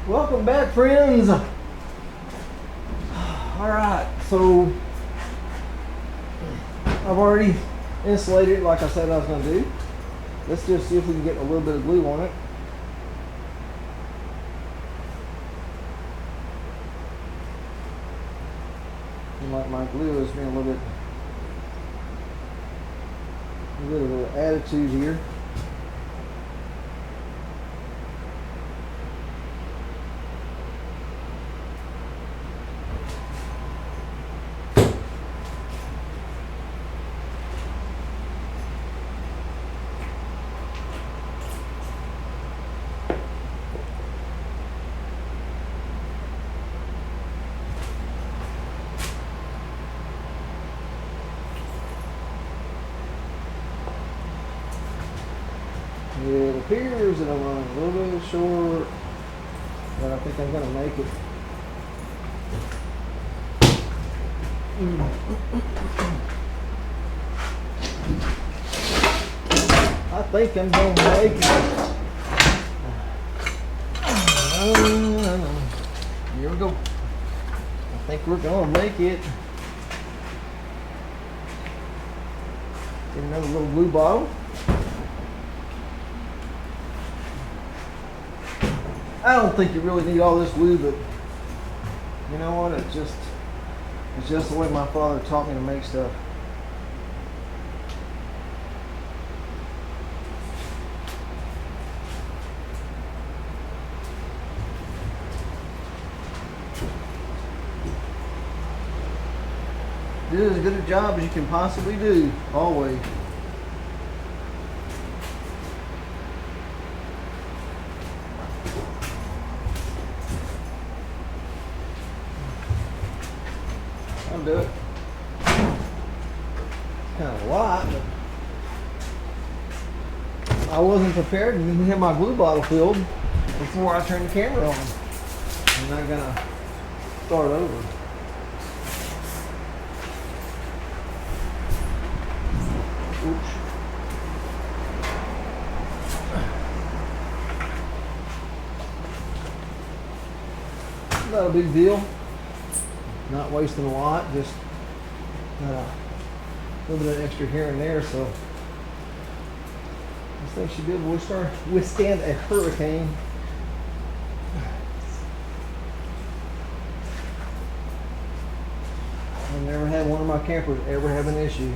Welcome back, friends. All right, so I've already insulated it like I said I was going to do. Let's just see if we can get a little bit of glue on it. And like my glue has been a little bit of attitude here. It appears that I'm running a little bit short, but I think I'm going to make it. I think I'm going to make it. Here we go. I think we're going to make it. Get another little glue bottle. I don't think you really need all this glue, but you know what? It's just the way my father taught me to make stuff. Do as good a job as you can possibly do, always. I'll do it. It's kind of a lot, but I wasn't prepared to have my glue bottle filled before I turned the camera on. I'm not gonna start over. Oops. Not a big deal. Not wasting a lot, just a little bit of extra here and there, so this thing should be able to withstand a hurricane. I've never had one of my campers ever have an issue.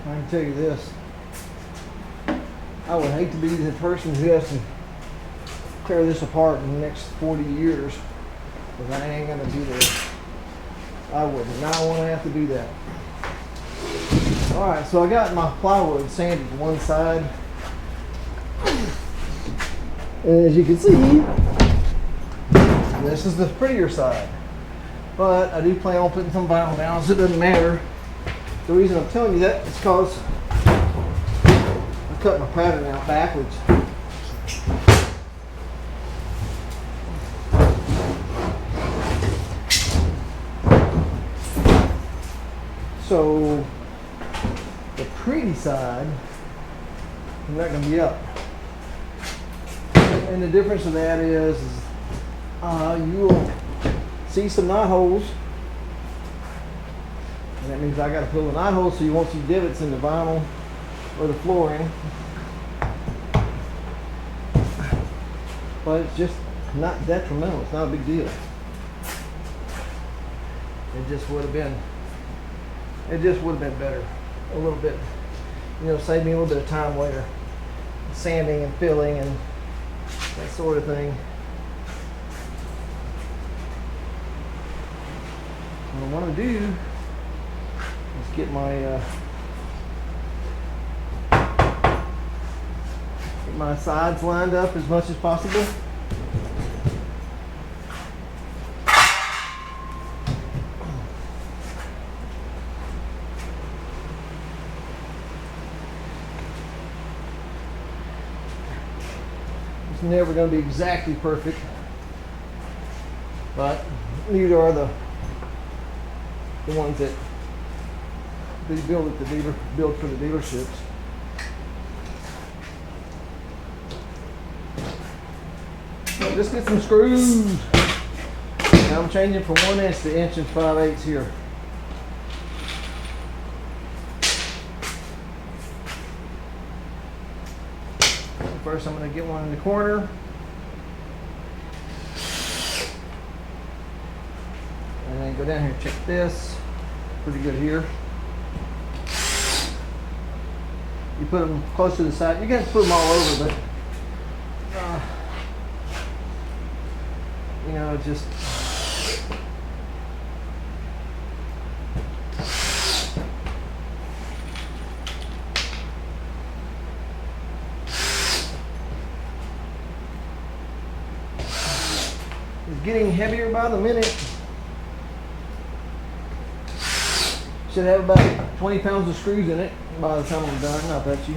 I can tell you this, I would hate to be the person who has to tear this apart in the next 40 years, because I ain't going to do that. I would not want to have to do that. Alright, so I got my plywood sanded to one side. And as you can see, this is the prettier side. But I do plan on putting some vinyl down, so it doesn't matter. The reason I'm telling you that is because I cut my pattern out backwards. So the pretty side is not going to be up. And the difference of that is you will see some knot holes. And that means I got to fill the knot holes, so you won't see divots in the vinyl or the flooring. But it's just not detrimental. It's not a big deal. It just would have been better. A little bit, save me a little bit of time later. Sanding and filling and that sort of thing. What I want to do is get my sides lined up as much as possible. It's never going to be exactly perfect, but neither are the ones that they build at the build for the dealerships. So let's get some screws. Now I'm changing from 1 inch to 1 5/8 here. First, I'm going to get one in the corner. And then go down here and check this. Pretty good here. You put them close to the side. You can put them all over, but you know, just getting heavier by the minute. Should have about 20 pounds of screws in it by the time I'm done, I bet you.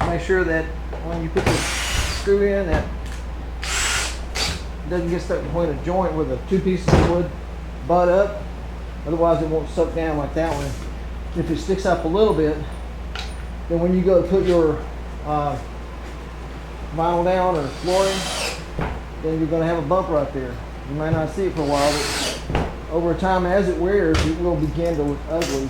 Make sure that when you put the screw in, that it doesn't get stuck between a joint where the two pieces of wood butt up. Otherwise, it won't suck down like that one. If it sticks up a little bit, then when you go to put your vinyl down or flooring, then you're going to have a bump right there. You might not see it for a while, but over time, as it wears, it will begin to look ugly.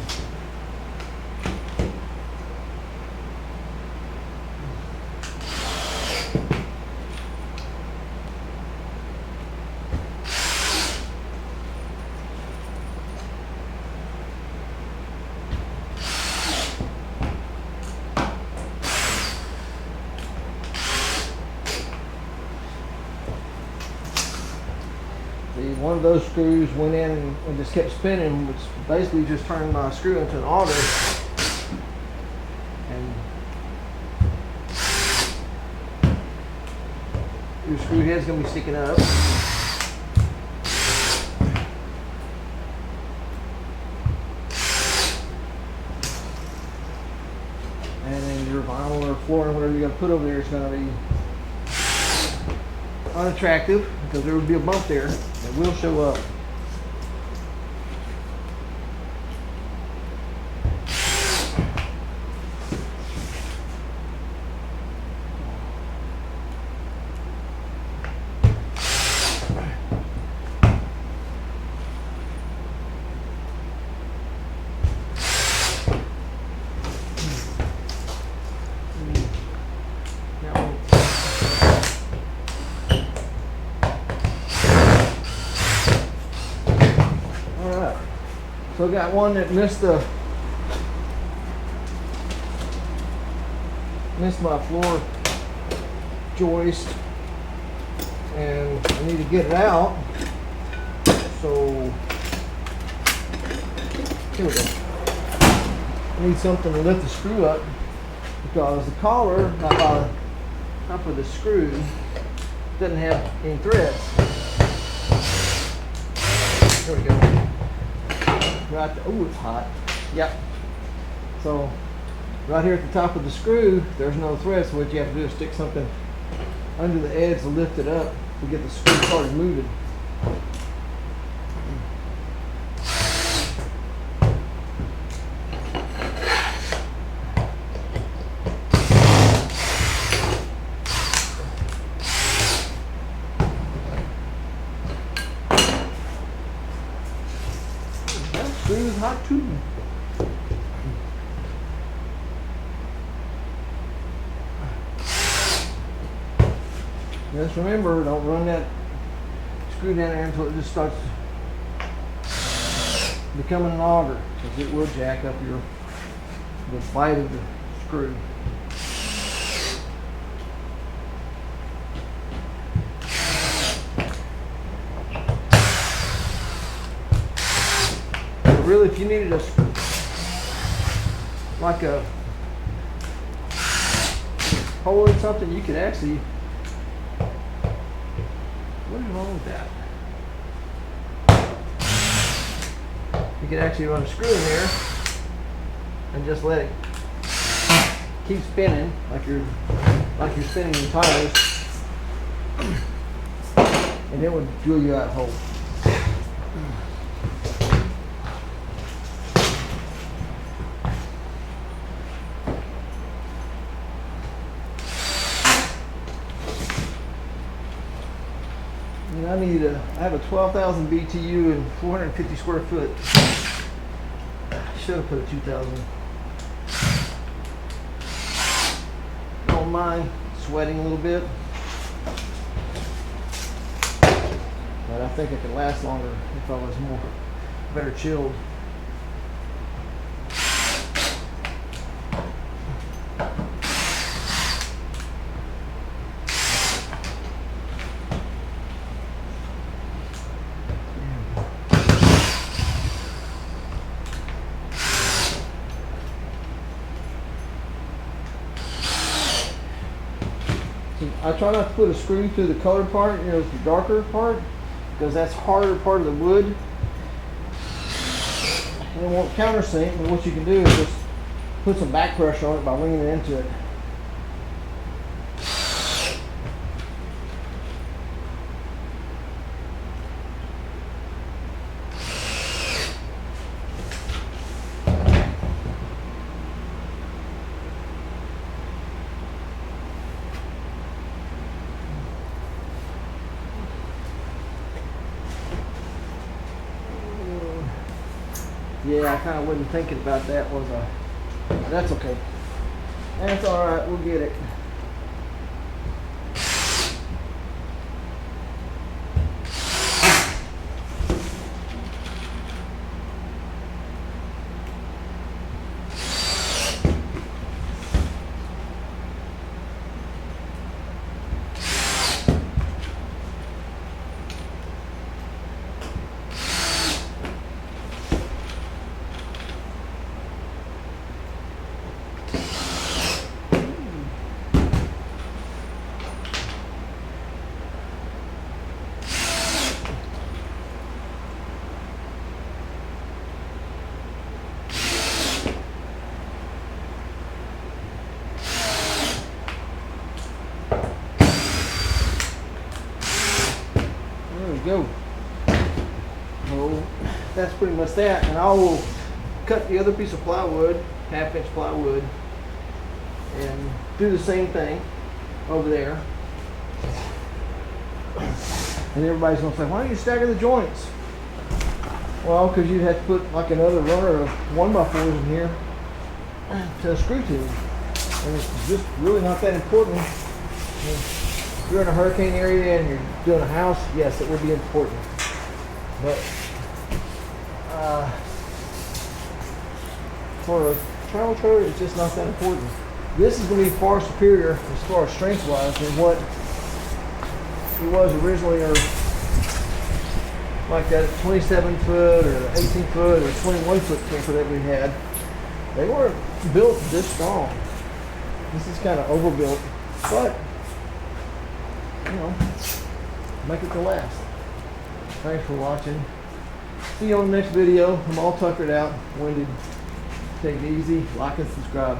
One of those screws went in and just kept spinning, which basically just turned my screw into an auger. And your screw head's going to be sticking up. And then your vinyl or flooring, whatever you're going to put over there, is going to be unattractive because there would be a bump there that will show up. So I got one that missed my floor joist, and I need to get it out. So here we go. I need something to lift the screw up because the collar, not for the screw, doesn't have any threads. Here we go. Right there. Oh, it's hot. Yep. So right here at the top of the screw, there's no thread, so what you have to do is stick something under the edge to lift it up to get the screw started moving. Screw is hot too. Just remember, don't run that screw down there until it just starts becoming an auger, because it will jack up the bite of the screw. But really, if you needed a hole in something, you could actually. What is wrong with that? You could actually run a screw in there and just let it keep spinning like you're spinning your tires, and it would drill you out a hole. I have a 12,000 BTU and 450 square foot. Should have put a 2,000. Don't mind sweating a little bit, but I think it could last longer if I was better chilled. I try not to put a screw through the colored part, the darker part, because that's harder part of the wood. And it won't countersink, but what you can do is just put some back pressure on it by leaning into it. Yeah, I kind of wasn't thinking about that, was I? That's okay. That's all right. We'll get it. Go. So that's pretty much that, and I will cut the other piece of plywood, 1/2 inch plywood, and do the same thing over there. And everybody's gonna say, why don't you stagger the joints? Well, because you'd have to put like another runner of 1x4s in here to a screw tube, and it's just really not that important. If you're in a hurricane area and you're doing a house, yes, it would be important. But for a travel trailer, it's just not that important. This is going to be far superior as far as strength-wise than what it was originally, or like that 27-foot or 18-foot or 21-foot camper that we had. They weren't built this strong. This is kind of overbuilt, but make it to last. Thanks for watching. See you on the next video. I'm all tuckered out, winded. Take it easy, like and subscribe.